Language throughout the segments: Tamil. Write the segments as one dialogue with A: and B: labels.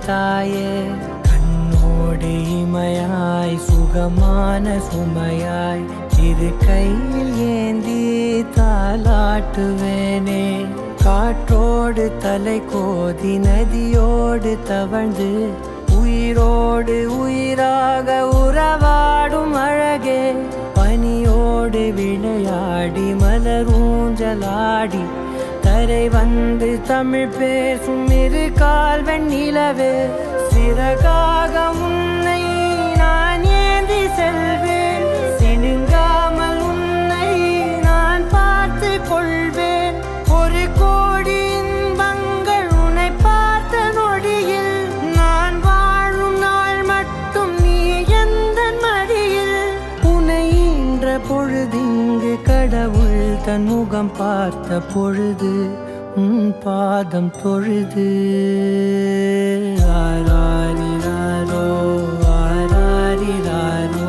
A: தாயே கண்ணோடு இமையாய் சுகமான சுமையாய் இரு கையில் ஏந்தி தாலாட்டுவேனே காற்றோடு தலை கோதி நதியோடு தவழ்ந்து உயிரோடு உயிராக உறவாடும் அழகே பனியோடு விளையாடி மலரூஞ்சலாடி தரை வந்து தமிழ் பேசும் இரு கால் வெண்ணிலவே சிறகாக உன்னை நான் ஏந்தி செல்வேன் சினுங்காமல் உன்னை நான் பார்த்து கொள்வேன் ஒரு கோடி இன்பங்கள் உன்னை பார்த்த நொடியில் நான் வாழும் நாள் மட்டும் நீ எந்த மடியில் உன்னை ஈன்ற பொழுதிங்கு கடவுள் தன் முகம் பார்த்த பொழுது உன் பாதம் தொழுது ஆராரிராரோ ஆராரிராரோ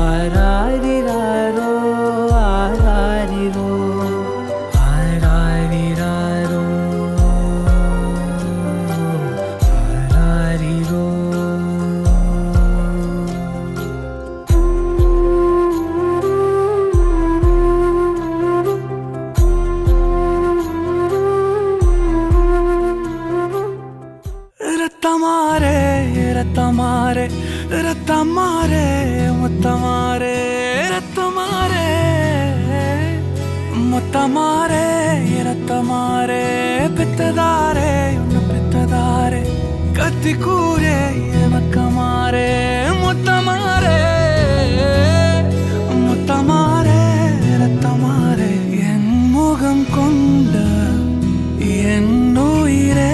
A: ஆராரிராரோ ஆராரிரோ ஆராரிராரோ ஆராரிரோ ரத்தமாரே ரத்தமாரே ரத்தமாரே முத்தமாரே ரத்தமாரே முத்தமாரே ரத்தமாரே பெத்ததாரே உன்னை பெத்ததாரே கத்தி கூரே மக்கமாரே முத்தமாரே முத்தமாரே ரத்தமாரே என் முகம் கொண்ட என் உயிரே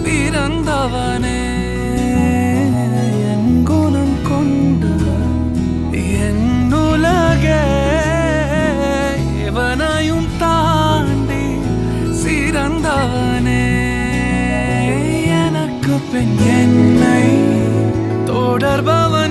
A: பிறந்தவனே என் குணம் கொண்ட என் உலகே எவனையும் தாண்டி சிறந்தவனே எனக்கு பெண் என்னை தொடர்பவன்